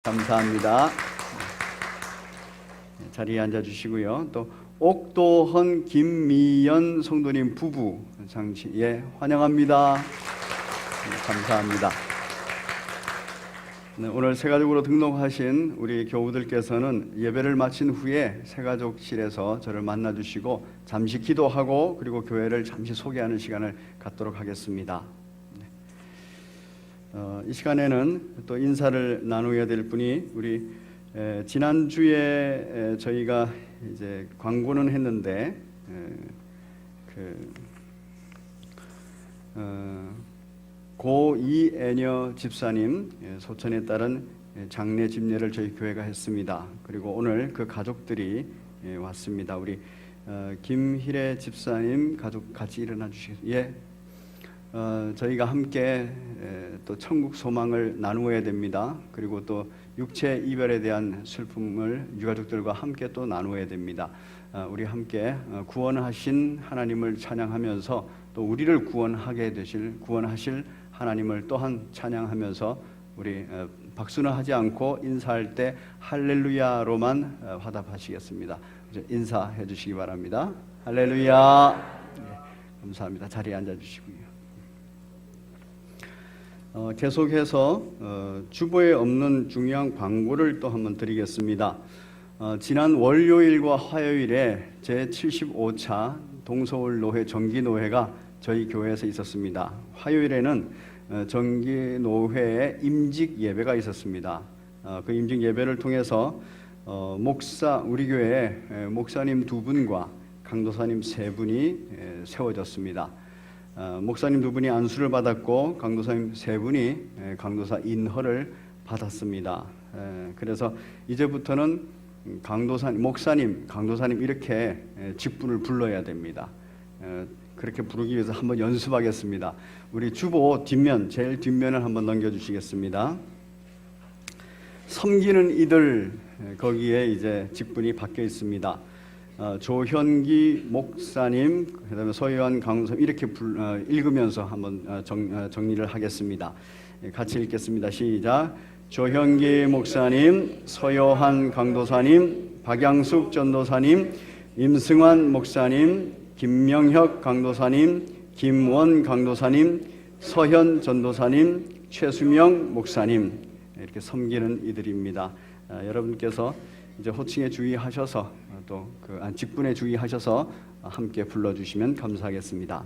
감사합니다. 자리에 앉아주시고요. 또 옥도헌 김미연 성도님 부부 장치에 환영합니다. 감사합니다. 네, 오늘 새가족으로 등록하신 우리 교우들께서는 예배를 마친 후에 새가족실에서 저를 만나주시고 잠시 기도하고 그리고 교회를 잠시 소개하는 시간을 갖도록 하겠습니다. 이 시간에는 또 인사를 나누어야 될 분이 우리 지난주에 저희가 이제 광고는 했는데 고 이애녀 집사님 소천에 따른 장례 집례를 저희 교회가 했습니다. 그리고 오늘 그 가족들이 왔습니다. 우리 김희래 집사님 가족 같이 일어나 주시겠어요? 예. 저희가 함께 또 천국 소망을 나누어야 됩니다. 그리고 또 육체 이별에 대한 슬픔을 유가족들과 함께 또 나누어야 됩니다. 우리 함께 구원하신 하나님을 찬양하면서 또 우리를 구원하실 하나님을 또한 찬양하면서 우리 박수는 하지 않고 인사할 때 할렐루야로만 화답하시겠습니다. 인사해 주시기 바랍니다. 할렐루야. 네, 감사합니다. 자리에 앉아 주시고요. 계속해서 주보에 없는 중요한 광고를 또 한번 드리겠습니다. 지난 월요일과 화요일에 제75차 동서울노회 정기노회가 저희 교회에서 있었습니다. 화요일에는 정기노회의 임직 예배가 있었습니다. 그 임직 예배를 통해서 우리 교회에 목사님 2분과 강도사님 3분이 세워졌습니다. 목사님 2분이 안수를 받았고 강도사님 3분이 강도사 인허를 받았습니다. 그래서 이제부터는 목사님, 강도사님 이렇게 직분을 불러야 됩니다. 그렇게 부르기 위해서 한번 연습하겠습니다. 우리 주보 뒷면, 제일 뒷면을 한번 넘겨주시겠습니다. 섬기는 이들, 거기에 이제 직분이 박혀 있습니다. 조현기 목사님, 그다음에 서요한 강도사님 이렇게 읽으면서 한번 정리를 하겠습니다. 같이 읽겠습니다. 시작. 조현기 목사님, 서요한 강도사님, 박양숙 전도사님, 임승환 목사님, 김명혁 강도사님, 김원 강도사님, 서현 전도사님, 최수명 목사님 이렇게 섬기는 이들입니다. 여러분께서 이제 호칭에 주의하셔서 또 직분에 주의하셔서 함께 불러주시면 감사하겠습니다.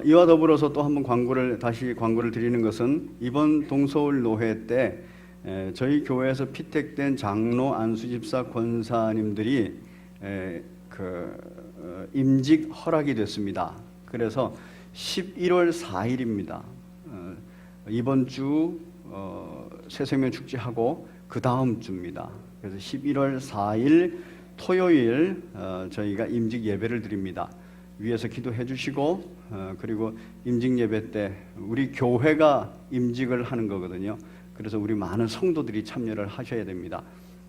이와 더불어서 또 한번 다시 광고를 드리는 것은 이번 동서울 노회 때 저희 교회에서 피택된 장로 안수집사 권사님들이 임직 허락이 됐습니다. 그래서 11월 4일입니다. 이번 주 새생명 축제하고 그 다음 주입니다. 그래서 11월 4일 토요일 저희가 임직 예배를 드립니다. 위에서 기도해 주시고 그리고 임직 예배 때 우리 교회가 임직을 하는 거거든요. 그래서 우리 많은 성도들이 참여를 하셔야 됩니다.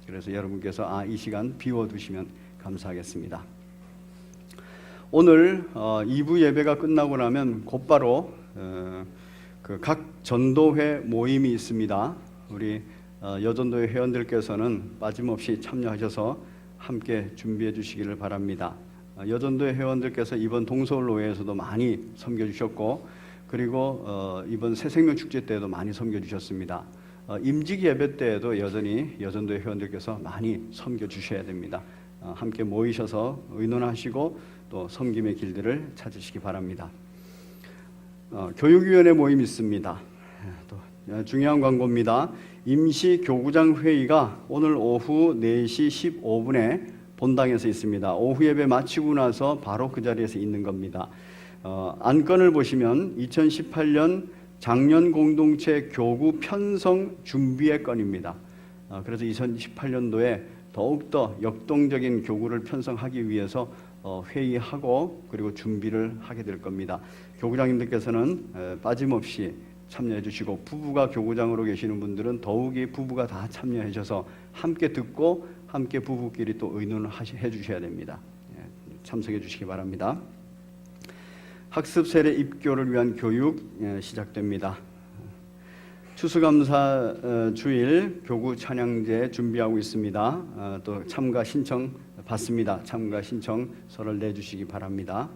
그래서 여러분께서 이 시간 비워두시면 감사하겠습니다. 오늘 2부 예배가 끝나고 나면 곧바로 각 전도회 모임이 있습니다. 우리 여전도회 회원들께서는 빠짐없이 참여하셔서 함께 준비해 주시기를 바랍니다. 여전도회 회원들께서 이번 동서울노회에서도 많이 섬겨주셨고 그리고 이번 새생명 축제 때에도 많이 섬겨주셨습니다. 임직 예배 때에도 여전히 여전도회 회원들께서 많이 섬겨주셔야 됩니다. 함께 모이셔서 의논하시고 또 섬김의 길들을 찾으시기 바랍니다. 교육위원회 모임이 있습니다. 또 중요한 광고입니다. 임시교구장 회의가 오늘 오후 4시 15분에 본당에서 있습니다. 오후 예배 마치고 나서 바로 그 자리에서 있는 겁니다. 안건을 보시면 2018년 장년 공동체 교구 편성 준비의 건입니다. 그래서 2018년도에 더욱더 역동적인 교구를 편성하기 위해서 회의하고 그리고 준비를 하게 될 겁니다. 교구장님들께서는 빠짐없이 참여해 주시고 부부가 교구장으로 계시는 분들은 더욱이 부부가 다 참여해 주셔서 함께 듣고 함께 부부끼리 또 의논을 해 주셔야 됩니다. 참석해 주시기 바랍니다. 학습 세례 입교를 위한 교육 시작됩니다. 추수감사 주일 교구 찬양제 준비하고 있습니다. 또 참가 신청 받습니다. 참가 신청서를 내주시기 바랍니다.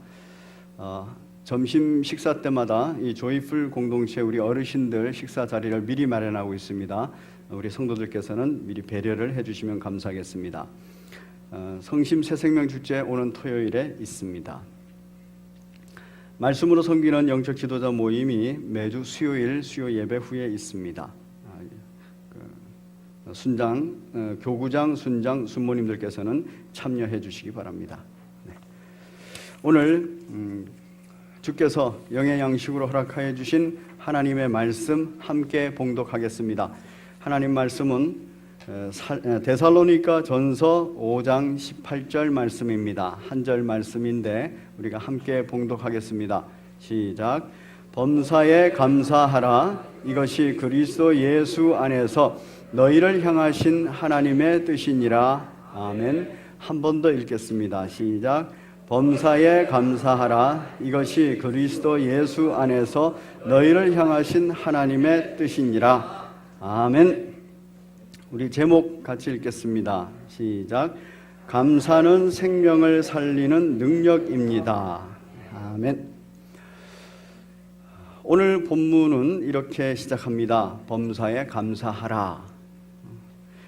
점심 식사 때마다 이 조이풀 공동체 우리 어르신들 식사 자리를 미리 마련하고 있습니다. 우리 성도들께서는 미리 배려를 해주시면 감사하겠습니다. 성심 새생명 축제 오는 토요일에 있습니다. 말씀으로 섬기는 영적 지도자 모임이 매주 수요일 수요 예배 후에 있습니다. 순장, 교구장, 순장, 순모님들께서는 참여해 주시기 바랍니다. 네. 오늘 주께서 영의 양식으로 허락하여 주신 하나님의 말씀 함께 봉독하겠습니다. 하나님 말씀은 데살로니가 전서 5장 18절 말씀입니다. 한 절 말씀인데 우리가 함께 봉독하겠습니다. 시작. 범사에 감사하라. 이것이 그리스도 예수 안에서 너희를 향하신 하나님의 뜻이니라. 아멘. 한 번 더 읽겠습니다. 시작. 범사에 감사하라. 이것이 그리스도 예수 안에서 너희를 향하신 하나님의 뜻이니라. 아멘. 우리 제목 같이 읽겠습니다. 시작. 감사는 생명을 살리는 능력입니다. 아멘. 오늘 본문은 이렇게 시작합니다. 범사에 감사하라.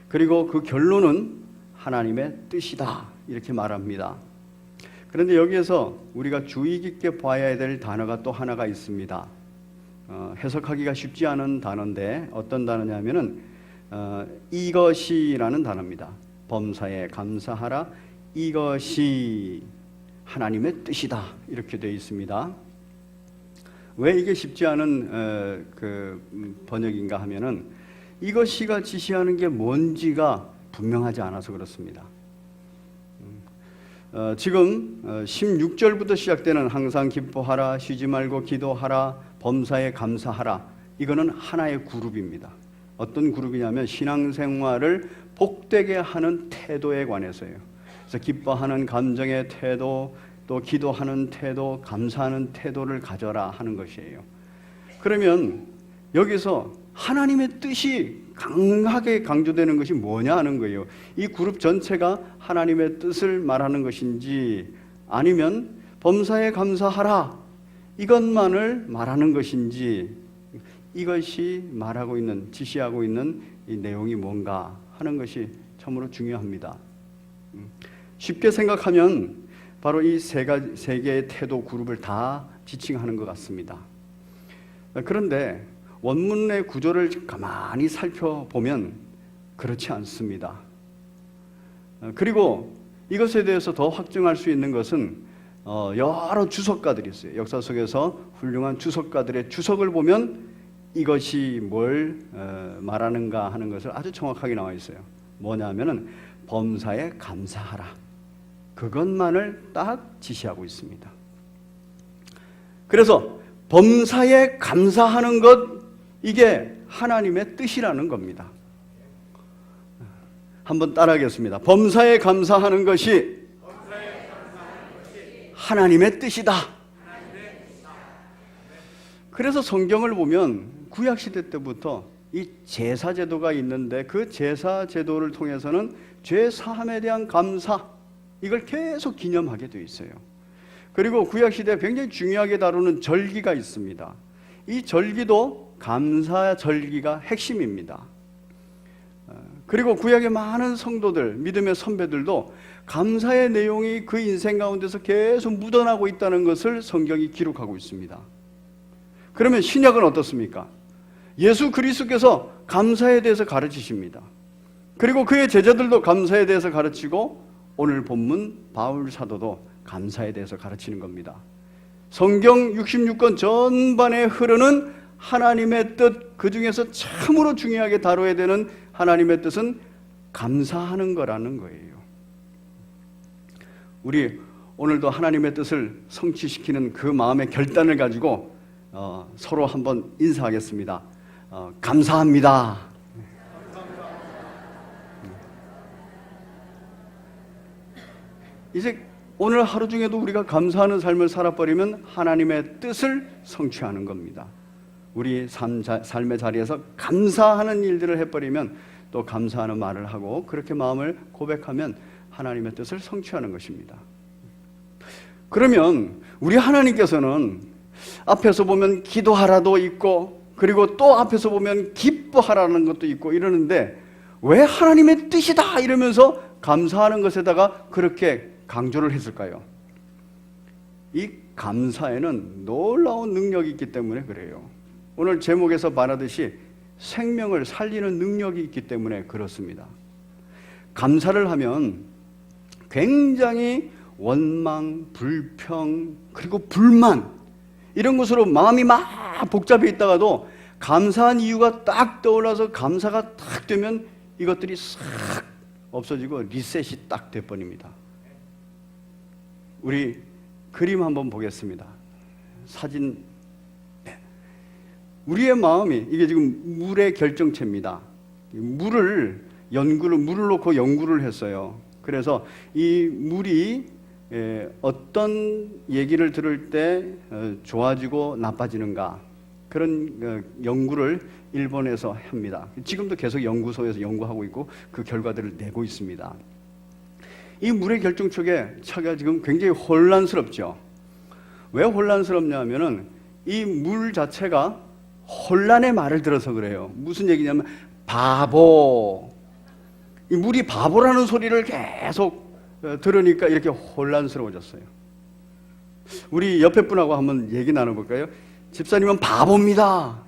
그리고 그 결론은 하나님의 뜻이다. 이렇게 말합니다. 그런데 여기에서 우리가 주의 깊게 봐야 될 단어가 또 하나가 있습니다. 해석하기가 쉽지 않은 단어인데 어떤 단어냐면은 이것이라는 단어입니다. 범사에 감사하라. 이것이 하나님의 뜻이다. 이렇게 되어 있습니다. 왜 이게 쉽지 않은 번역인가 하면은 이것이가 지시하는 게 뭔지가 분명하지 않아서 그렇습니다. 지금 16절부터 시작되는 항상 기뻐하라, 쉬지 말고 기도하라, 범사에 감사하라. 이거는 하나의 그룹입니다. 어떤 그룹이냐면 신앙생활을 복되게 하는 태도에 관해서요. 그래서 기뻐하는 감정의 태도, 또 기도하는 태도, 감사하는 태도를 가져라 하는 것이에요. 그러면 여기서 하나님의 뜻이 강하게 강조되는 것이 뭐냐 하는 거예요. 이 그룹 전체가 하나님의 뜻을 말하는 것인지 아니면 범사에 감사하라 이것만을 말하는 것인지 이것이 말하고 있는, 지시하고 있는 이 내용이 뭔가 하는 것이 참으로 중요합니다. 쉽게 생각하면 바로 이 세 개의 태도 그룹을 다 지칭하는 것 같습니다. 그런데 원문의 구조를 가만히 살펴보면 그렇지 않습니다. 그리고 이것에 대해서 더 확증할 수 있는 것은 여러 주석가들이 있어요. 역사 속에서 훌륭한 주석가들의 주석을 보면 이것이 뭘 말하는가 하는 것을 아주 정확하게 나와 있어요. 뭐냐면은 범사에 감사하라. 그것만을 딱 지시하고 있습니다. 그래서 범사에 감사하는 것 이게 하나님의 뜻이라는 겁니다. 한번 따라하겠습니다. 범사에 감사하는 것이 하나님의 뜻이다. 그래서 성경을 보면 구약시대 때부터 이 제사제도가 있는데 그 제사제도를 통해서는 죄사함에 대한 감사 이걸 계속 기념하게 되어 있어요. 그리고 구약시대에 굉장히 중요하게 다루는 절기가 있습니다. 이 절기도 감사 절기가 핵심입니다. 그리고 구약의 많은 성도들, 믿음의 선배들도 감사의 내용이 그 인생 가운데서 계속 묻어나고 있다는 것을 성경이 기록하고 있습니다. 그러면 신약은 어떻습니까? 예수 그리스도께서 감사에 대해서 가르치십니다. 그리고 그의 제자들도 감사에 대해서 가르치고 오늘 본문 바울 사도도 감사에 대해서 가르치는 겁니다. 성경 66권 전반에 흐르는 하나님의 뜻, 그 중에서 참으로 중요하게 다뤄야 되는 하나님의 뜻은 감사하는 거라는 거예요. 우리 오늘도 하나님의 뜻을 성취시키는 그 마음의 결단을 가지고 서로 한번 인사하겠습니다. 감사합니다. 이제 오늘 하루 중에도 우리가 감사하는 삶을 살아버리면 하나님의 뜻을 성취하는 겁니다. 우리 삶의 자리에서 감사하는 일들을 해버리면 또 감사하는 말을 하고 그렇게 마음을 고백하면 하나님의 뜻을 성취하는 것입니다. 그러면 우리 하나님께서는 앞에서 보면 기도하라도 있고 그리고 또 앞에서 보면 기뻐하라는 것도 있고 이러는데 왜 하나님의 뜻이다 이러면서 감사하는 것에다가 그렇게 강조를 했을까요? 이 감사에는 놀라운 능력이 있기 때문에 그래요. 오늘 제목에서 말하듯이 생명을 살리는 능력이 있기 때문에 그렇습니다. 감사를 하면 굉장히 원망, 불평, 그리고 불만 이런 것으로 마음이 막 복잡해 있다가도 감사한 이유가 딱 떠올라서 감사가 딱 되면 이것들이 싹 없어지고 리셋이 딱 돼버립니다. 우리 그림 한번 보겠습니다. 사진. 우리의 마음이 이게 지금 물의 결정체입니다. 물을 놓고 연구를 했어요. 그래서 이 물이 어떤 얘기를 들을 때 좋아지고 나빠지는가 그런 연구를 일본에서 합니다. 지금도 계속 연구소에서 연구하고 있고 그 결과들을 내고 있습니다. 이 물의 결정체가 지금 굉장히 혼란스럽죠. 왜 혼란스럽냐면은 이 물 자체가 혼란의 말을 들어서 그래요. 무슨 얘기냐면 바보. 이 물이 바보라는 소리를 계속 들으니까 이렇게 혼란스러워졌어요. 우리 옆에 분하고 한번 얘기 나눠볼까요? 집사님은 바보입니다.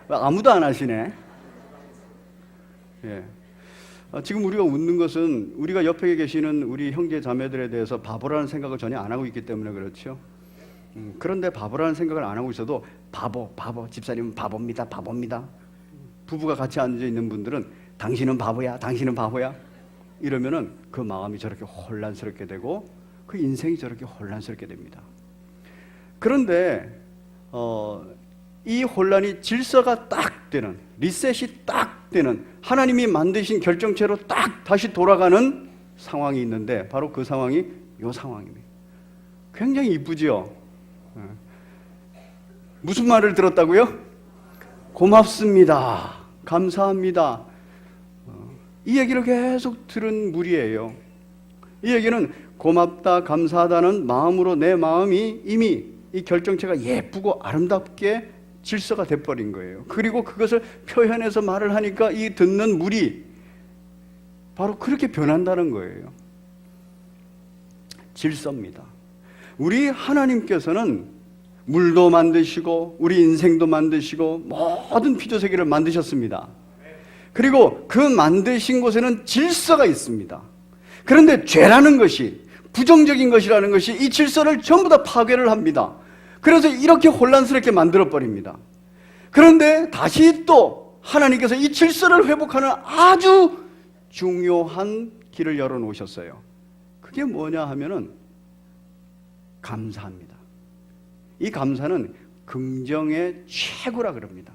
아무도 안 하시네. 예. 지금 우리가 웃는 것은 우리가 옆에 계시는 우리 형제 자매들에 대해서 바보라는 생각을 전혀 안 하고 있기 때문에 그렇죠. 그런데 바보라는 생각을 안 하고 있어도 바보, 집사님은 바보입니다. 부부가 같이 앉아 있는 분들은 당신은 바보야, 이러면은 그 마음이 저렇게 혼란스럽게 되고 그 인생이 저렇게 혼란스럽게 됩니다. 그런데 이 혼란이 질서가 딱 되는, 리셋이 딱 되는, 하나님이 만드신 결정체로 딱 다시 돌아가는 상황이 있는데 바로 그 상황이 이 상황입니다. 굉장히 이쁘지요? 무슨 말을 들었다고요? 고맙습니다. 감사합니다. 이 얘기를 계속 들은 물이에요. 이 얘기는 고맙다, 감사하다는 마음으로 내 마음이 이미 이 결정체가 예쁘고 아름답게 질서가 돼버린 거예요. 그리고 그것을 표현해서 말을 하니까 이 듣는 물이 바로 그렇게 변한다는 거예요. 질서입니다. 우리 하나님께서는 물도 만드시고 우리 인생도 만드시고 모든 피조세계를 만드셨습니다. 그리고 그 만드신 곳에는 질서가 있습니다. 그런데 죄라는 것이, 부정적인 것이라는 것이 이 질서를 전부 다 파괴를 합니다. 그래서 이렇게 혼란스럽게 만들어버립니다. 그런데 다시 또 하나님께서 이 질서를 회복하는 아주 중요한 길을 열어놓으셨어요. 그게 뭐냐 하면은 감사합니다. 이 감사는 긍정의 최고라 그럽니다.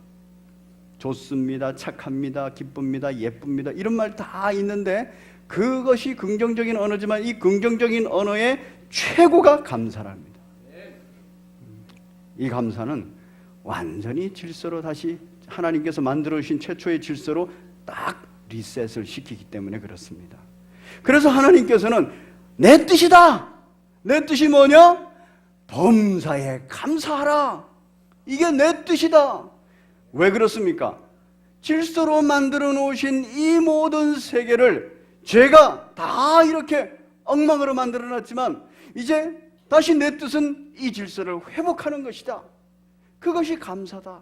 좋습니다, 착합니다, 기쁩니다, 예쁩니다 이런 말 다 있는데 그것이 긍정적인 언어지만 이 긍정적인 언어의 최고가 감사랍니다. 이 감사는 완전히 질서로 다시 하나님께서 만들어주신 최초의 질서로 딱 리셋을 시키기 때문에 그렇습니다. 그래서 하나님께서는 내 뜻이다. 내 뜻이 뭐냐? 범사에 감사하라. 이게 내 뜻이다. 왜 그렇습니까? 질서로 만들어 놓으신 이 모든 세계를 죄가 다 이렇게 엉망으로 만들어 놨지만 이제 다시 내 뜻은 이 질서를 회복하는 것이다. 그것이 감사다.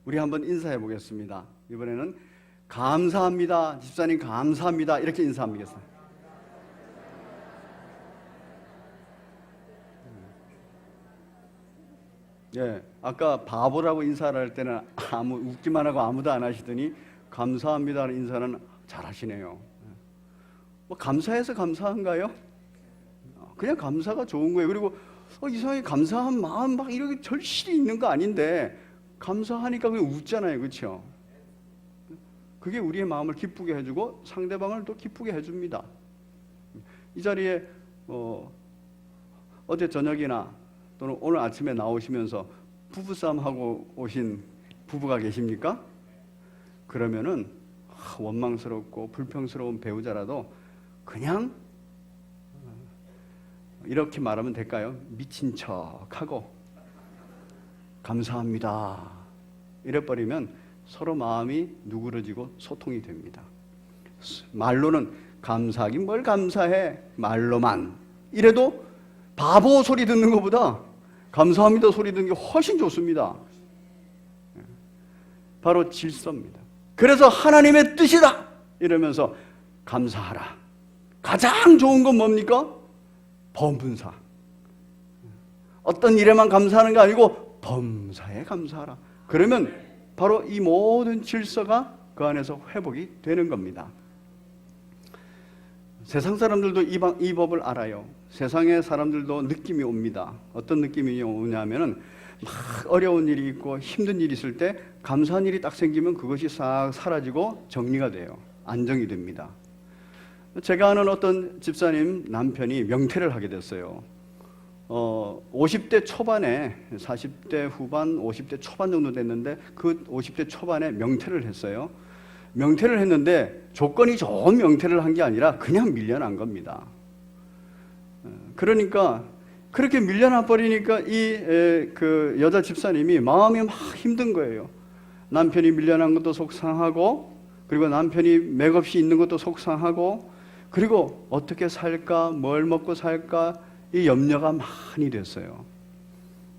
우리 한번 인사해 보겠습니다. 이번에는 감사합니다. 집사님 감사합니다. 이렇게 인사하겠습니다. 예, 아까 바보라고 인사를 할 때는 웃기만 하고 아무도 안 하시더니 감사합니다는 인사는 잘 하시네요. 뭐 감사해서 감사한가요? 그냥 감사가 좋은 거예요. 그리고 이상하게 감사한 마음 막 이렇게 절실히 있는 거 아닌데 감사하니까 그냥 웃잖아요. 그렇죠? 그게 우리의 마음을 기쁘게 해주고 상대방을 또 기쁘게 해줍니다. 이 자리에 어제 저녁이나 또는 오늘 아침에 나오시면서 부부싸움하고 오신 부부가 계십니까? 그러면은 원망스럽고 불평스러운 배우자라도 그냥 이렇게 말하면 될까요? 미친 척하고 감사합니다 이래버리면 서로 마음이 누그러지고 소통이 됩니다. 말로는 감사하긴 뭘 감사해, 말로만 이래도 바보 소리 듣는 것보다 감사합니다 소리 듣는 게 훨씬 좋습니다. 바로 질서입니다. 그래서 하나님의 뜻이다 이러면서 감사하라. 가장 좋은 건 뭡니까? 범분사. 어떤 일에만 감사하는 게 아니고 범사에 감사하라. 그러면 바로 이 모든 질서가 그 안에서 회복이 되는 겁니다. 세상 사람들도 이 법을 알아요. 세상의 사람들도 느낌이 옵니다. 어떤 느낌이 오냐면은 막 어려운 일이 있고 힘든 일이 있을 때 감사한 일이 딱 생기면 그것이 싹 사라지고 정리가 돼요. 안정이 됩니다. 제가 아는 어떤 집사님 남편이 명퇴를 하게 됐어요. 50대 초반에 40대 후반 50대 초반 정도 됐는데 그 50대 초반에 명퇴를 했어요. 명퇴를 했는데 조건이 좋은 명퇴를 한 게 아니라 그냥 밀려난 겁니다. 그러니까 그렇게 밀려나 버리니까 그 여자 집사님이 마음이 막 힘든 거예요. 남편이 밀려난 것도 속상하고 그리고 남편이 맥없이 있는 것도 속상하고 그리고 어떻게 살까 뭘 먹고 살까 이 염려가 많이 됐어요.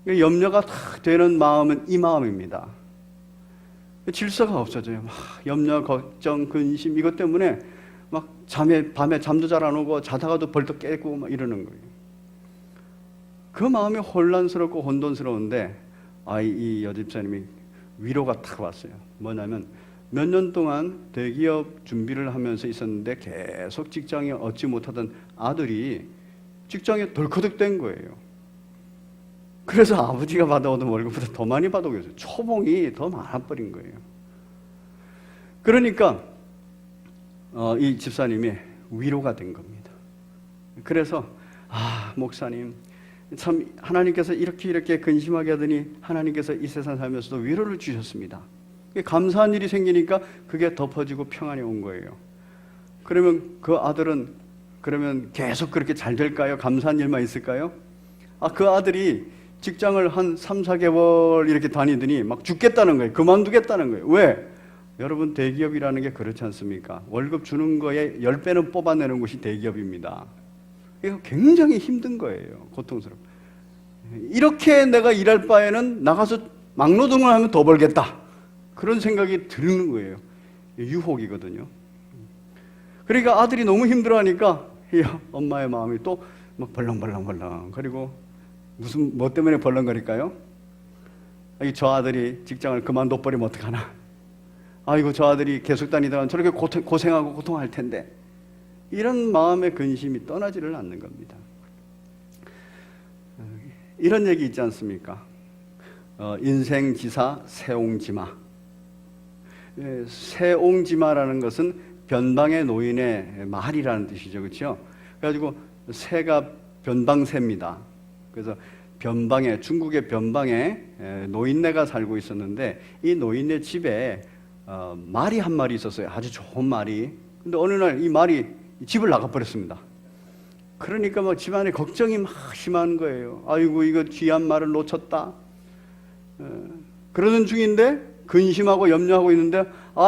염려가 딱 되는 마음은 이 마음입니다. 질서가 없어져요. 막 염려, 걱정, 근심 이것 때문에 막 밤에 잠도 잘 안 오고 자다가도 벌떡 깨고 막 이러는 거예요. 그 마음이 혼란스럽고 혼돈스러운데 이 여집사님이 위로가 탁 왔어요. 뭐냐면 몇 년 동안 대기업 준비를 하면서 있었는데 계속 직장에 얻지 못하던 아들이 직장에 덜커덕된 거예요. 그래서 아버지가 받아오던 월급보다 더 많이 받아오고 있어요. 초봉이 더 많아버린 거예요. 그러니까 이 집사님이 위로가 된 겁니다. 그래서 목사님 참 하나님께서 이렇게 근심하게 하더니 하나님께서 이 세상 살면서도 위로를 주셨습니다. 감사한 일이 생기니까 그게 덮어지고 평안이 온 거예요. 그러면 그 아들은 그러면 계속 그렇게 잘 될까요? 감사한 일만 있을까요? 그 아들이 직장을 한 3, 4개월 이렇게 다니더니 막 죽겠다는 거예요. 그만두겠다는 거예요. 왜? 여러분 대기업이라는 게 그렇지 않습니까? 월급 주는 거에 10배는 뽑아내는 곳이 대기업입니다. 이거 굉장히 힘든 거예요. 고통스럽고. 이렇게 내가 일할 바에는 나가서 막노동을 하면 더 벌겠다. 그런 생각이 드는 거예요. 유혹이거든요. 그러니까 아들이 너무 힘들어하니까 엄마의 마음이 또 막 벌렁벌렁 그리고 무슨 뭐 때문에 벌렁거릴까요? 저 아들이 직장을 그만둬버리면 어떡하나? 아이고 저 아들이 계속 다니다가 저렇게 고생하고 고통할 텐데 이런 마음의 근심이 떠나지를 않는 겁니다. 이런 얘기 있지 않습니까? 인생지사 세옹지마. 세옹지마라는 것은 변방의 노인의 말이라는 뜻이죠. 그렇죠? 그래가지고 새가 변방새입니다. 그래서 변방에 중국의 변방에 노인네가 살고 있었는데 이 노인네 집에 말이 한 마리 있었어요. 아주 좋은 말이. 근데 어느 날 이 말이 집을 나가버렸습니다. 그러니까 막 집안에 걱정이 막 심한 거예요. 아이고 이거 귀한 말을 놓쳤다. 그러는 중인데 근심하고 염려하고 있는데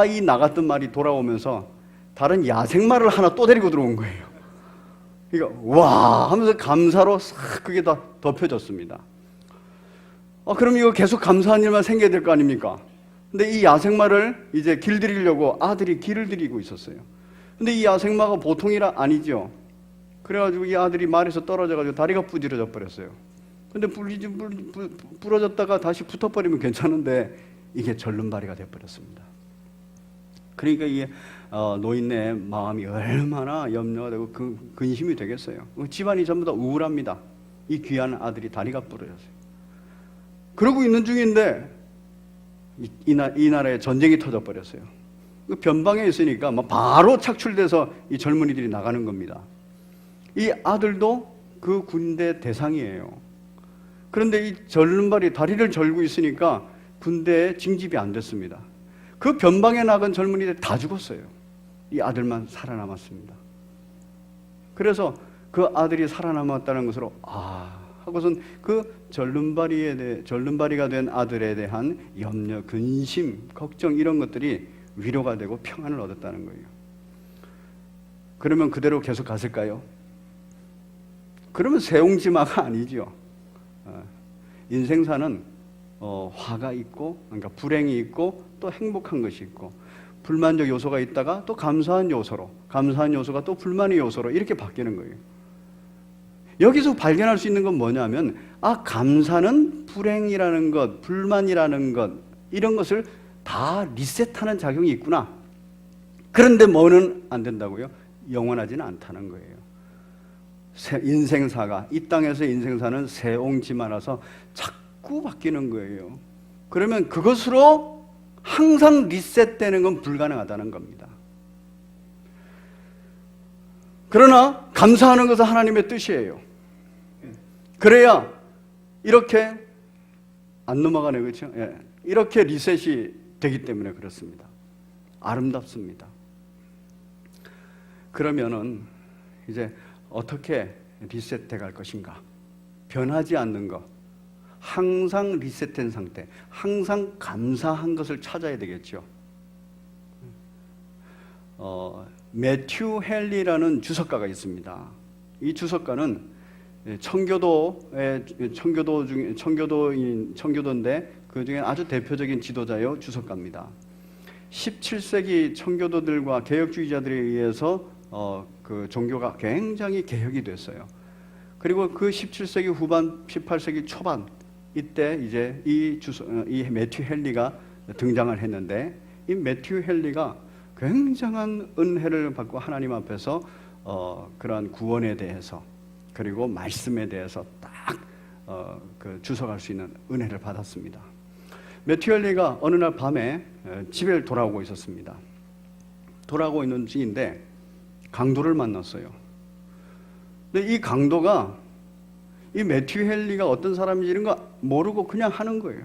이 나갔던 말이 돌아오면서 다른 야생말을 하나 또 데리고 들어온 거예요. 그러니까 와 하면서 감사로 싹 그게 다 덮여졌습니다. 그럼 이거 계속 감사한 일만 생겨야 될 거 아닙니까? 근데 이 야생마를 이제 길들이려고 아들이 길을 들이고 있었어요. 근데 이 야생마가 보통이라 아니죠. 그래가지고 이 아들이 말에서 떨어져가지고 다리가 부지러져 버렸어요. 근데 부러졌다가 다시 붙어버리면 괜찮은데 이게 절름발이가 돼버렸습니다. 그러니까 이게 노인네 마음이 얼마나 염려가 되고 근심이 되겠어요. 집안이 전부 다 우울합니다. 이 귀한 아들이 다리가 부러졌어요. 그러고 있는 중인데 이 나라에 전쟁이 터져버렸어요. 변방에 있으니까 바로 착출돼서 이 젊은이들이 나가는 겁니다. 이 아들도 그 군대 대상이에요. 그런데 이 절름발이 다리를 절고 있으니까 군대에 징집이 안 됐습니다. 그 변방에 나간 젊은이들 다 죽었어요. 이 아들만 살아남았습니다. 그래서 그 아들이 살아남았다는 것으로 하고선 그 절름발이가 된 아들에 대한 염려, 근심, 걱정 이런 것들이 위로가 되고 평안을 얻었다는 거예요. 그러면 그대로 계속 갔을까요? 그러면 세옹지마가 아니죠. 인생사는 화가 있고, 그러니까 불행이 있고 또 행복한 것이 있고, 불만적 요소가 있다가 또 감사한 요소로, 감사한 요소가 또 불만의 요소로 이렇게 바뀌는 거예요. 여기서 발견할 수 있는 건 뭐냐면, 감사는 불행이라는 것, 불만이라는 것, 이런 것을 다 리셋하는 작용이 있구나. 그런데 뭐는 안 된다고요? 영원하지는 않다는 거예요. 인생사가, 이 땅에서 인생사는 세옹지마라서 자꾸 바뀌는 거예요. 그러면 그것으로 항상 리셋되는 건 불가능하다는 겁니다. 그러나 감사하는 것은 하나님의 뜻이에요. 그래야 이렇게 안 넘어가네, 그렇죠? 예. 이렇게 리셋이 되기 때문에 그렇습니다. 아름답습니다. 그러면은 이제 어떻게 리셋돼 갈 것인가? 변하지 않는 것, 항상 리셋된 상태, 항상 감사한 것을 찾아야 되겠죠. 매튜 헨리라는 주석가가 있습니다. 이 주석가는 청교도인데 그 중에 아주 대표적인 지도자요 주석가입니다. 17세기 청교도들과 개혁주의자들에 의해서 그 종교가 굉장히 개혁이 됐어요. 그리고 그 17세기 후반, 18세기 초반 이때 이제 이 매튜 헨리가 등장을 했는데, 이 매튜 헨리가 굉장한 은혜를 받고 하나님 앞에서 그러한 구원에 대해서 그리고 말씀에 대해서 딱 그 주석할 수 있는 은혜를 받았습니다. 매튜 헨리가 어느 날 밤에 집에 돌아오고 있었습니다. 돌아오고 있는 중인데 강도를 만났어요. 근데 이 강도가 이 매튜 헨리가 어떤 사람인지 이런 거 모르고 그냥 하는 거예요.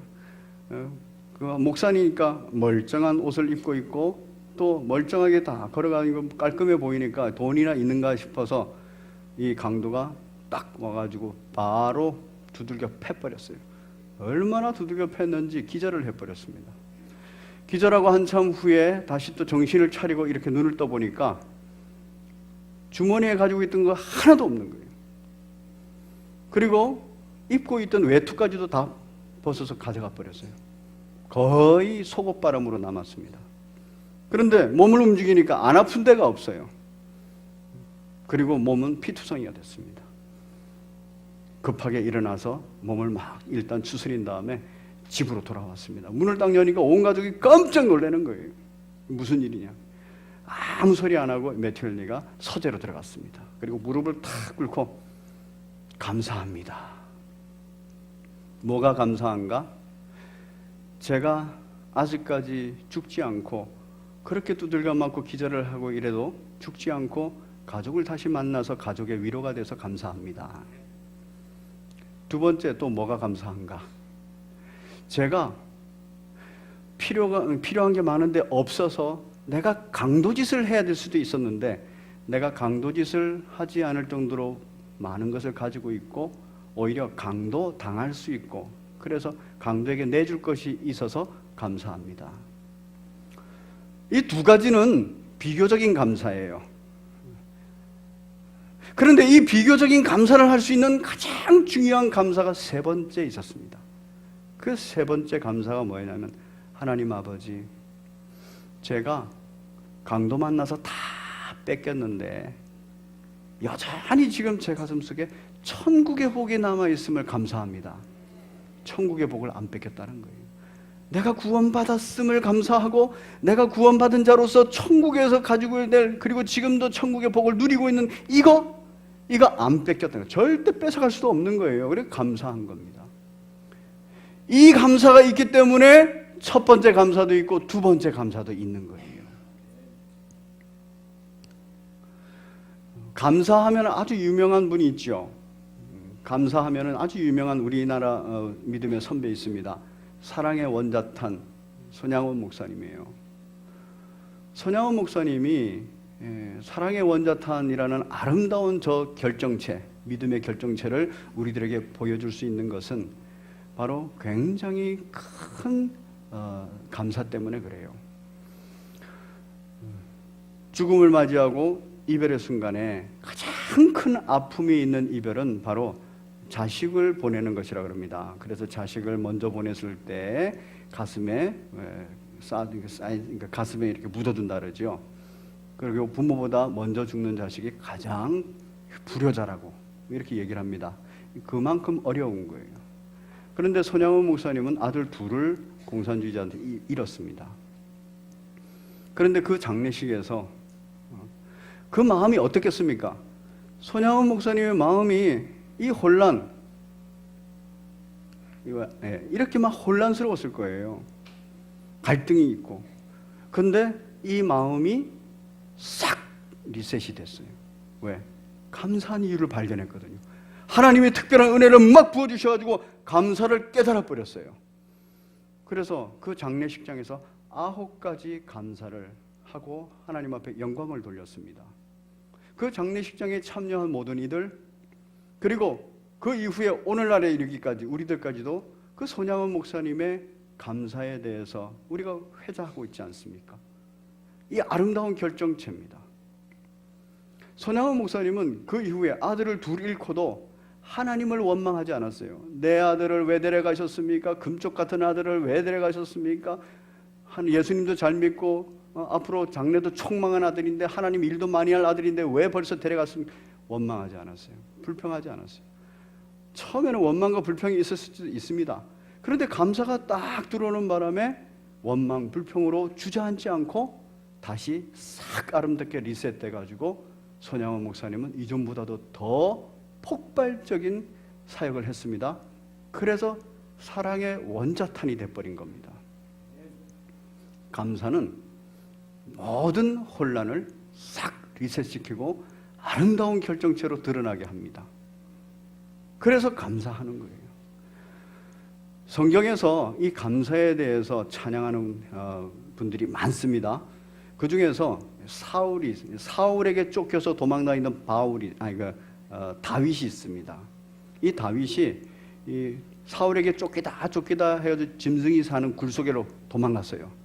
그 목사니까 멀쩡한 옷을 입고 있고 또 멀쩡하게 다 걸어가는 거 깔끔해 보이니까 돈이나 있는가 싶어서 이 강도가 딱 와가지고 바로 두들겨 패버렸어요. 얼마나 두들겨 팼는지 기절을 해버렸습니다. 기절하고 한참 후에 다시 또 정신을 차리고 이렇게 눈을 떠보니까 주머니에 가지고 있던 거 하나도 없는 거예요. 그리고 입고 있던 외투까지도 다 벗어서 가져가 버렸어요. 거의 속옷바람으로 남았습니다. 그런데 몸을 움직이니까 안 아픈 데가 없어요. 그리고 몸은 피투성이가 됐습니다. 급하게 일어나서 몸을 막 일단 추스린 다음에 집으로 돌아왔습니다. 문을 딱 여니까 온 가족이 깜짝 놀라는 거예요. 무슨 일이냐. 아무 소리 안 하고 매튜 헨리가 서재로 들어갔습니다. 그리고 무릎을 탁 꿇고 감사합니다. 뭐가 감사한가? 제가 아직까지 죽지 않고 그렇게 두들겨 맞고 기절을 하고 이래도 죽지 않고 가족을 다시 만나서 가족의 위로가 돼서 감사합니다. 두 번째 또 뭐가 감사한가? 제가 필요한 게 많은데 없어서 내가 강도짓을 해야 될 수도 있었는데 내가 강도짓을 하지 않을 정도로 많은 것을 가지고 있고 오히려 강도 당할 수 있고 그래서 강도에게 내줄 것이 있어서 감사합니다. 이 두 가지는 비교적인 감사예요. 그런데 이 비교적인 감사를 할 수 있는 가장 중요한 감사가 세 번째 있었습니다. 그 세 번째 감사가 뭐냐면 하나님 아버지, 제가 강도 만나서 다 뺏겼는데 여전히 지금 제 가슴속에 천국의 복이 남아있음을 감사합니다. 천국의 복을 안 뺏겼다는 거예요. 내가 구원받았음을 감사하고 내가 구원받은 자로서 천국에서 가지고 낼 그리고 지금도 천국의 복을 누리고 있는 이거 안 뺏겼다는 거예요. 절대 뺏어갈 수도 없는 거예요. 그래서 감사한 겁니다. 이 감사가 있기 때문에 첫 번째 감사도 있고 두 번째 감사도 있는 거예요. 감사하면 아주 유명한 분이 있죠. 감사하면은 아주 유명한 우리나라 믿음의 선배 있습니다. 사랑의 원자탄 손양원 목사님이에요. 손양원 목사님이 사랑의 원자탄이라는 아름다운 저 결정체, 믿음의 결정체를 우리들에게 보여줄 수 있는 것은 바로 굉장히 큰 감사 때문에 그래요. 죽음을 맞이하고 이별의 순간에 가장 큰 아픔이 있는 이별은 바로 자식을 보내는 것이라 그럽니다. 그래서 자식을 먼저 보냈을 때 가슴에 그러니까 가슴에 이렇게 묻어둔다 그러죠. 그리고 부모보다 먼저 죽는 자식이 가장 불효자라고 이렇게 얘기를 합니다. 그만큼 어려운 거예요. 그런데 손양원 목사님은 아들 둘을 공산주의자한테 잃었습니다. 그런데 그 장례식에서 그 마음이 어떻겠습니까? 손양원 목사님의 마음이 이 혼란, 이렇게 막 혼란스러웠을 거예요. 갈등이 있고. 근데 이 마음이 싹 리셋이 됐어요. 왜? 감사한 이유를 발견했거든요. 하나님의 특별한 은혜를 막 부어주셔가지고 감사를 깨달아 버렸어요. 그래서 그 장례식장에서 9가지 감사를 하고 하나님 앞에 영광을 돌렸습니다. 그 장례식장에 참여한 모든 이들, 그리고 그 이후에 오늘날에 이르기까지 우리들까지도 그 손양원 목사님의 감사에 대해서 우리가 회자하고 있지 않습니까? 이 아름다운 결정체입니다. 손양원 목사님은 그 이후에 아들을 둘 잃고도 하나님을 원망하지 않았어요. 내 아들을 왜 데려가셨습니까? 금쪽 같은 아들을 왜 데려가셨습니까? 예수님도 잘 믿고 앞으로 장래도 촉망한 아들인데 하나님 일도 많이 할 아들인데 왜 벌써 데려갔습니까? 원망하지 않았어요. 불평하지 않았어요. 처음에는 원망과 불평이 있었을 수도 있습니다. 그런데 감사가 딱 들어오는 바람에 원망, 불평으로 주저앉지 않고 다시 싹 아름답게 리셋돼가지고 손양원 목사님은 이전보다도 더 폭발적인 사역을 했습니다. 그래서 사랑의 원자탄이 돼버린 겁니다. 감사는 모든 혼란을 싹 리셋시키고 아름다운 결정체로 드러나게 합니다. 그래서 감사하는 거예요. 성경에서 이 감사에 대해서 찬양하는 분들이 많습니다. 그 중에서 사울에게 쫓겨서 도망가 있는 다윗이 있습니다. 이 다윗이 이 사울에게 쫓기다 해가지고 짐승이 사는 굴속으로 도망갔어요.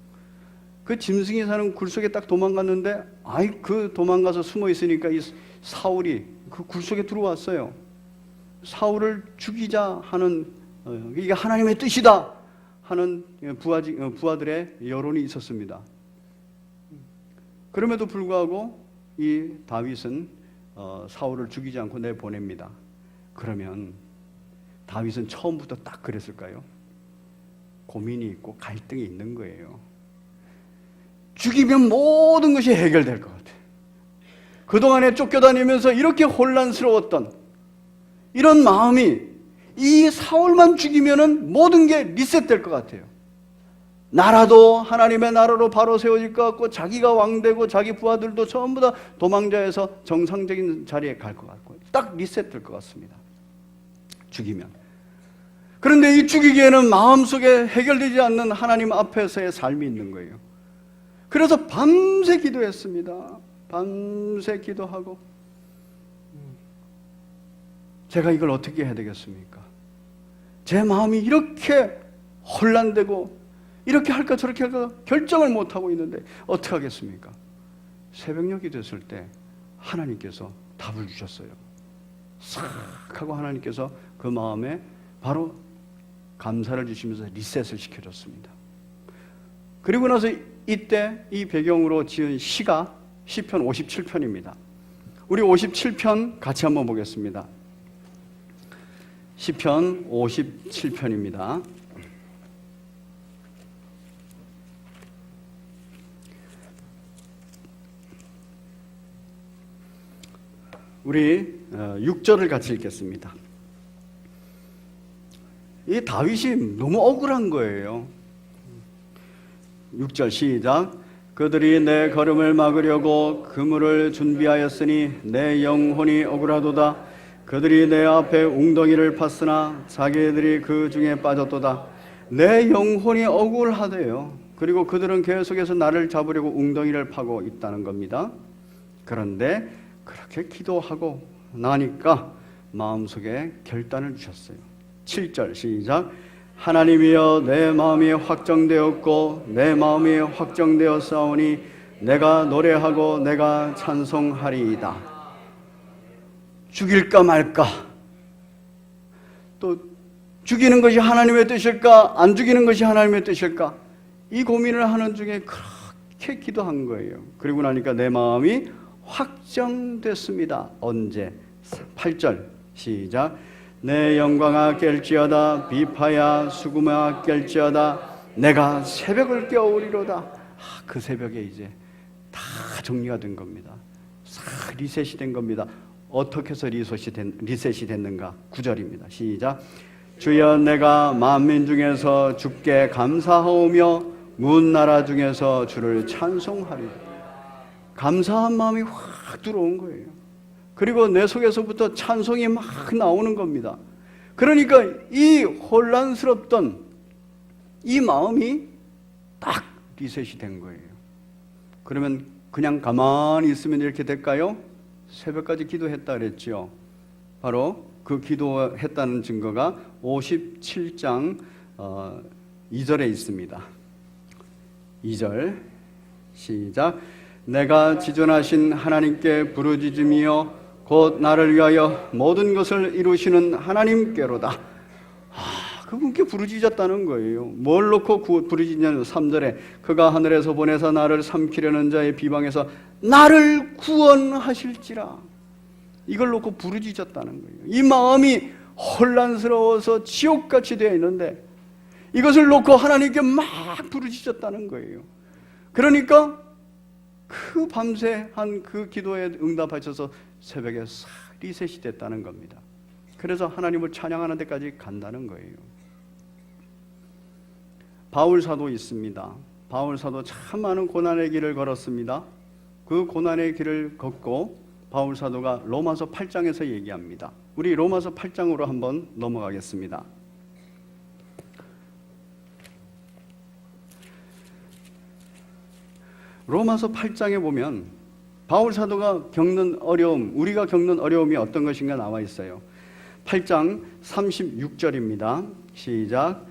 그 짐승이 사는 굴속에 딱 도망갔는데 그 도망가서 숨어 있으니까 이 사울이 그 굴속에 들어왔어요. 사울을 죽이자 하는 이게 하나님의 뜻이다 하는 부하들의 여론이 있었습니다. 그럼에도 불구하고 이 다윗은 사울을 죽이지 않고 내보냅니다. 그러면 다윗은 처음부터 딱 그랬을까요? 고민이 있고 갈등이 있는 거예요. 죽이면 모든 것이 해결될 것 같아요. 그동안에 쫓겨다니면서 이렇게 혼란스러웠던 이런 마음이 이 사울만 죽이면은 모든 게 리셋될 것 같아요. 나라도 하나님의 나라로 바로 세워질 것 같고 자기가 왕되고 자기 부하들도 전부 다 도망자에서 정상적인 자리에 갈 것 같고 딱 리셋될 것 같습니다. 죽이면. 그런데 이 죽이기에는 마음속에 해결되지 않는 하나님 앞에서의 삶이 있는 거예요. 그래서 밤새 기도했습니다. 밤새 기도하고 제가 이걸 어떻게 해야 되겠습니까? 제 마음이 이렇게 혼란되고 이렇게 할까 저렇게 할까 결정을 못하고 있는데 어떻게 하겠습니까? 새벽녘이 됐을 때 하나님께서 답을 주셨어요. 싹 하고 하나님께서 그 마음에 바로 감사를 주시면서 리셋을 시켜줬습니다. 그리고 나서 이때 이 배경으로 지은 시가 시편 57편입니다. 우리 57편 같이 한번 보겠습니다. 시편 57편입니다. 우리 6절을 같이 읽겠습니다. 이 다윗이 너무 억울한 거예요. 6절 시작. 그들이 내 걸음을 막으려고 그물을 준비하였으니 내 영혼이 억울하도다. 그들이 내 앞에 웅덩이를 팠으나 자기들이 그 중에 빠졌도다. 내 영혼이 억울하대요. 그리고 그들은 계속해서 나를 잡으려고 웅덩이를 파고 있다는 겁니다. 그런데 그렇게 기도하고 나니까 마음속에 결단을 주셨어요. 7절 시작. 하나님이여 내 마음이 확정되었고 내 마음이 확정되었사오니 내가 노래하고 내가 찬송하리이다. 죽일까 말까? 또 죽이는 것이 하나님의 뜻일까? 안 죽이는 것이 하나님의 뜻일까? 이 고민을 하는 중에 그렇게 기도한 거예요. 그리고 나니까 내 마음이 확정됐습니다. 언제? 8절 시작. 내 영광아 깰지어다 비파야 수금아 깰지어다 내가 새벽을 깨우리로다. 그 새벽에 이제 다 정리가 된 겁니다. 싹 리셋이 된 겁니다. 어떻게 해서 리셋이 됐는가? 9절입니다. 시작. 주여 내가 만민 중에서 주께 감사하오며 문 나라 중에서 주를 찬송하리. 감사한 마음이 확 들어온 거예요. 그리고 내 속에서부터 찬송이 막 나오는 겁니다. 그러니까 이 혼란스럽던 이 마음이 딱 리셋이 된 거예요. 그러면 그냥 가만히 있으면 이렇게 될까요? 새벽까지 기도했다 그랬죠. 바로 그 기도했다는 증거가 57장 2절에 있습니다. 2절 시작. 내가 지존하신 하나님께 부르짖으며 곧 나를 위하여 모든 것을 이루시는 하나님께로다. 그분께 부르짖었다는 거예요. 뭘 놓고 부르짖냐면 3절에 그가 하늘에서 보내사 나를 삼키려는 자의 비방에서 나를 구원하실지라. 이걸 놓고 부르짖었다는 거예요. 이 마음이 혼란스러워서 지옥같이 되어 있는데 이것을 놓고 하나님께 막 부르짖었다는 거예요. 그러니까 그 밤새 한 그 기도에 응답하셔서 새벽에 싹 리셋이 됐다는 겁니다. 그래서 하나님을 찬양하는 데까지 간다는 거예요. 바울사도 있습니다. 바울사도 참 많은 고난의 길을 걸었습니다. 그 고난의 길을 걷고 바울사도가 로마서 8장에서 얘기합니다. 우리 로마서 8장으로 한번 넘어가겠습니다. 로마서 8장에 보면 바울사도가 겪는 어려움, 우리가 겪는 어려움이 어떤 것인가 나와 있어요. 8장 36절입니다. 시작.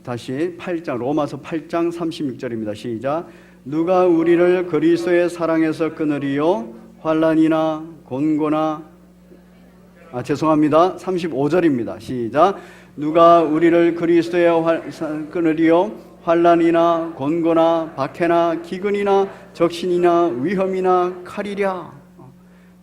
다시 8장 로마서 8장 36절입니다. 시작. 누가 우리를 그리스도의 사랑에서 끊으리요? 환난이나 곤고나 죄송합니다. 35절입니다. 시작. 누가 우리를 그리스도의 끊으리요? 환난이나 곤고나 박해나 기근이나 적신이나 위험이나 칼이랴.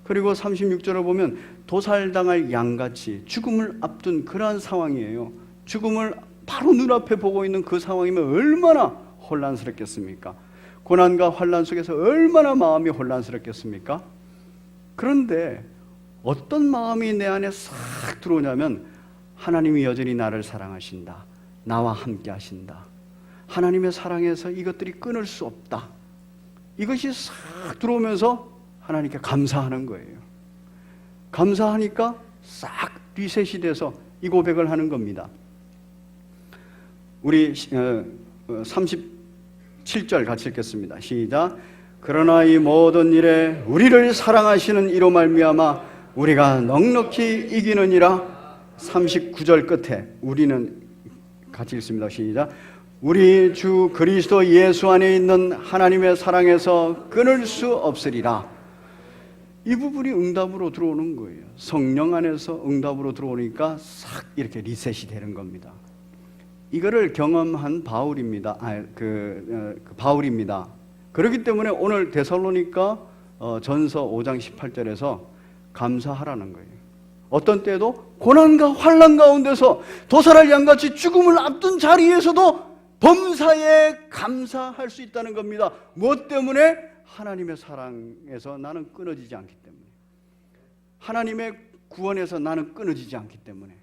그리고 36절을 보면 도살당할 양같이 죽음을 앞둔 그러한 상황이에요. 죽음을 바로 눈앞에 보고 있는 그 상황이면 얼마나 혼란스럽겠습니까? 고난과 환난 속에서 얼마나 마음이 혼란스럽겠습니까? 그런데 어떤 마음이 내 안에 싹 들어오냐면 하나님이 여전히 나를 사랑하신다. 나와 함께 하신다. 하나님의 사랑에서 이것들이 끊을 수 없다. 이것이 싹 들어오면서 하나님께 감사하는 거예요. 감사하니까 싹 리셋이 돼서 이 고백을 하는 겁니다. 우리 37절 같이 읽겠습니다. 시작. 그러나 이 모든 일에 우리를 사랑하시는 이로 말미암아 우리가 넉넉히 이기느니라. 39절 끝에 우리는 같이 읽습니다. 시작. 우리 주 그리스도 예수 안에 있는 하나님의 사랑에서 끊을 수 없으리라. 이 부분이 응답으로 들어오는 거예요. 성령 안에서 응답으로 들어오니까 싹 이렇게 리셋이 되는 겁니다. 이거를 경험한 바울입니다. 바울입니다. 그렇기 때문에 오늘 데살로니가 전서 5장 18절에서 감사하라는 거예요. 어떤 때도 고난과 환난 가운데서 도살할 양같이 죽음을 앞둔 자리에서도 범사에 감사할 수 있다는 겁니다. 무엇 때문에? 하나님의 사랑에서 나는 끊어지지 않기 때문에, 하나님의 구원에서 나는 끊어지지 않기 때문에,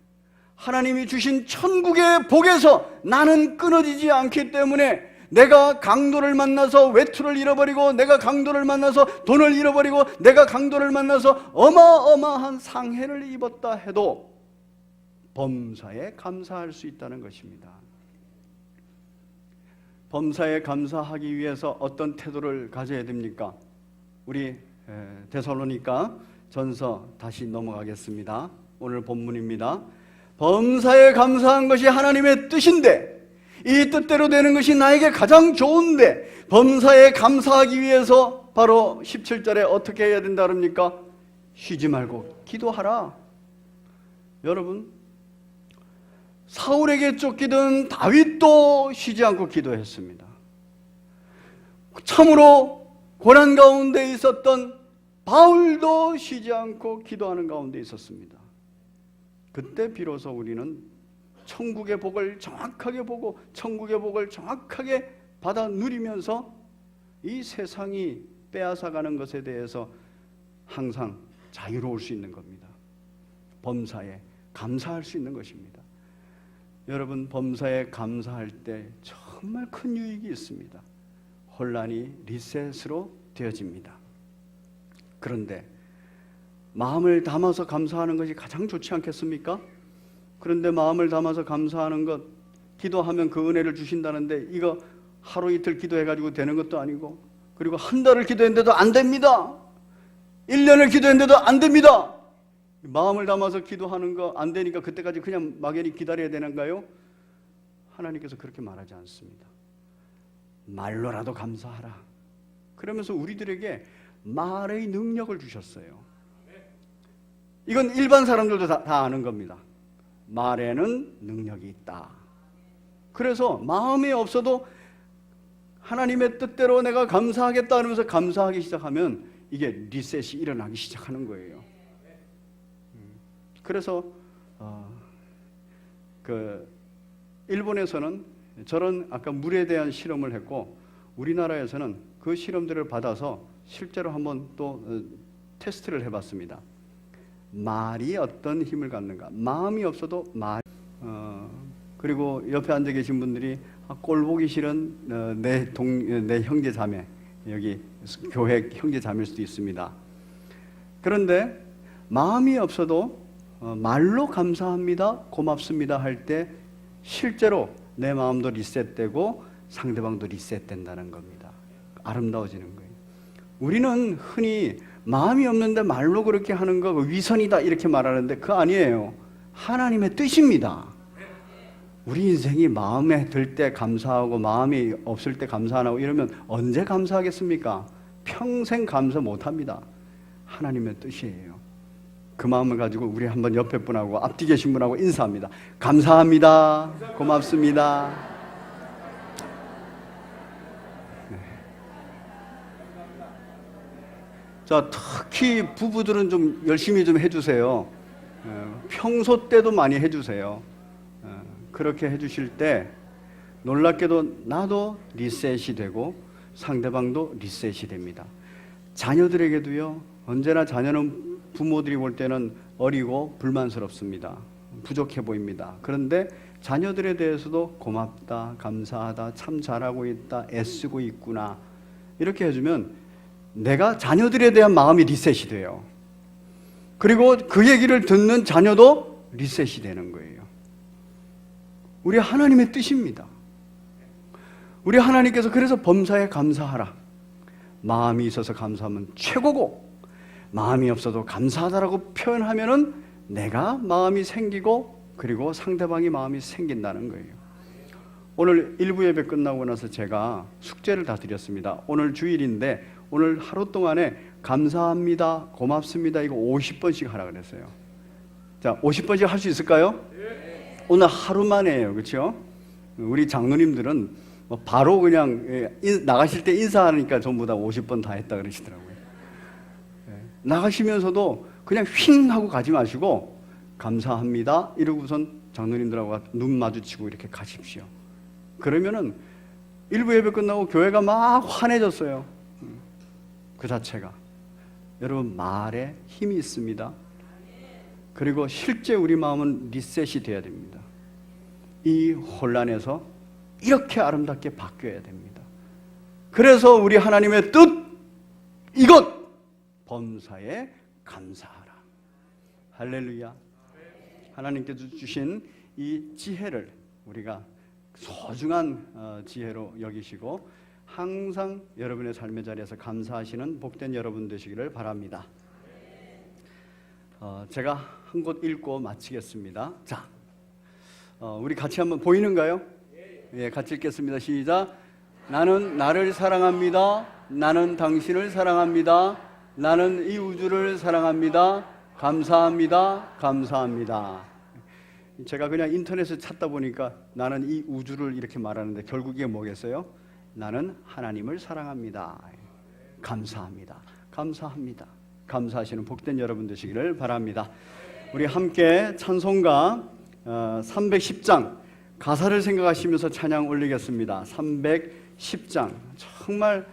하나님이 주신 천국의 복에서 나는 끊어지지 않기 때문에 내가 강도를 만나서 외투를 잃어버리고, 내가 강도를 만나서 돈을 잃어버리고, 내가 강도를 만나서 어마어마한 상해를 입었다 해도 범사에 감사할 수 있다는 것입니다. 범사에 감사하기 위해서 어떤 태도를 가져야 됩니까? 우리 데살로니가 전서 다시 넘어가겠습니다. 오늘 본문입니다. 범사에 감사한 것이 하나님의 뜻인데, 이 뜻대로 되는 것이 나에게 가장 좋은데, 범사에 감사하기 위해서 바로 17절에 어떻게 해야 된다 그럽니까? 쉬지 말고 기도하라. 여러분, 사울에게 쫓기던 다윗도 쉬지 않고 기도했습니다. 참으로 고난 가운데 있었던 바울도 쉬지 않고 기도하는 가운데 있었습니다. 그때 비로소 우리는 천국의 복을 정확하게 보고 천국의 복을 정확하게 받아 누리면서 이 세상이 빼앗아가는 것에 대해서 항상 자유로울 수 있는 겁니다. 범사에 감사할 수 있는 것입니다. 여러분, 범사에 감사할 때 정말 큰 유익이 있습니다. 혼란이 리셋으로 되어집니다. 그런데 마음을 담아서 감사하는 것이 가장 좋지 않겠습니까? 그런데 마음을 담아서 감사하는 것, 기도하면 그 은혜를 주신다는데 이거 하루 이틀 기도해가지고 되는 것도 아니고, 그리고 한 달을 기도했는데도 안 됩니다. 1년을 기도했는데도 안 됩니다. 마음을 담아서 기도하는 거 안 되니까 그때까지 그냥 막연히 기다려야 되는가요? 하나님께서 그렇게 말하지 않습니다. 말로라도 감사하라. 그러면서 우리들에게 말의 능력을 주셨어요. 이건 일반 사람들도 다 아는 겁니다. 말에는 능력이 있다. 그래서 마음이 없어도 하나님의 뜻대로 내가 감사하겠다 하면서 감사하기 시작하면 이게 리셋이 일어나기 시작하는 거예요. 그래서 일본에서는 저런 아까 물에 대한 실험을 했고, 우리나라에서는 그 실험들을 받아서 실제로 한번 또 테스트를 해봤습니다. 말이 어떤 힘을 갖는가. 마음이 없어도 그리고 옆에 앉아 계신 분들이 꼴 보기 싫은 내 형제 자매, 여기 교회 형제 자매일 수도 있습니다. 그런데 마음이 없어도 말로 감사합니다, 고맙습니다 할 때 실제로 내 마음도 리셋되고 상대방도 리셋된다는 겁니다. 아름다워지는 거예요. 우리는 흔히 마음이 없는데 말로 그렇게 하는 거 위선이다 이렇게 말하는데 그거 아니에요. 하나님의 뜻입니다. 우리 인생이 마음에 들 때 감사하고 마음이 없을 때 감사 안 하고 이러면 언제 감사하겠습니까? 평생 감사 못합니다. 하나님의 뜻이에요. 그 마음을 가지고 우리 한번 옆에 분하고 앞뒤 계신 분하고 인사합니다. 감사합니다. 고맙습니다. 네. 자, 특히 부부들은 좀 열심히 좀 해주세요. 평소 때도 많이 해주세요. 그렇게 해주실 때 놀랍게도 나도 리셋이 되고 상대방도 리셋이 됩니다. 자녀들에게도요, 언제나 자녀는 부모들이 볼 때는 어리고 불만스럽습니다. 부족해 보입니다. 그런데 자녀들에 대해서도 고맙다, 감사하다, 참 잘하고 있다, 애쓰고 있구나 이렇게 해주면 내가 자녀들에 대한 마음이 리셋이 돼요. 그리고 그 얘기를 듣는 자녀도 리셋이 되는 거예요. 우리 하나님의 뜻입니다. 우리 하나님께서 그래서 범사에 감사하라. 마음이 있어서 감사하면 최고고, 마음이 없어도 감사하다라고 표현하면은 내가 마음이 생기고 그리고 상대방이 마음이 생긴다는 거예요. 오늘 1부 예배 끝나고 나서 제가 숙제를 다 드렸습니다. 오늘 주일인데 오늘 하루 동안에 감사합니다, 고맙습니다 이거 50번씩 하라 그랬어요. 자, 50번씩 할 수 있을까요? 오늘 하루만에요. 그렇죠? 우리 장로님들은 바로 그냥 나가실 때 인사하니까 전부 다 50번 다 했다 그러시더라고요. 나가시면서도 그냥 휙 하고 가지 마시고 감사합니다 이러고선 장로님들하고 눈 마주치고 이렇게 가십시오. 그러면은 1부 예배 끝나고 교회가 막 환해졌어요. 그 자체가. 여러분, 말에 힘이 있습니다. 그리고 실제 우리 마음은 리셋이 돼야 됩니다. 이 혼란에서 이렇게 아름답게 바뀌어야 됩니다. 그래서 우리 하나님의 뜻, 이것 범사에 감사하라. 할렐루야. 하나님께서 주신 이 지혜를 우리가 소중한 지혜로 여기시고 항상 여러분의 삶의 자리에서 감사하시는 복된 여러분 되시기를 바랍니다. 제가 한 곳 읽고 마치겠습니다. 자, 우리 같이 한번 보이는가요? 예, 같이 읽겠습니다. 시작. 나는 나를 사랑합니다. 나는 당신을 사랑합니다. 나는 이 우주를 사랑합니다. 감사합니다. 감사합니다. 제가 그냥 인터넷에 찾다 보니까 나는 이 우주를 이렇게 말하는데 결국 이게 뭐겠어요? 나는 하나님을 사랑합니다. 감사합니다. 감사합니다. 감사하시는 복된 여러분 되시기를 바랍니다. 우리 함께 찬송가 310장 가사를 생각하시면서 찬양 올리겠습니다. 310장 정말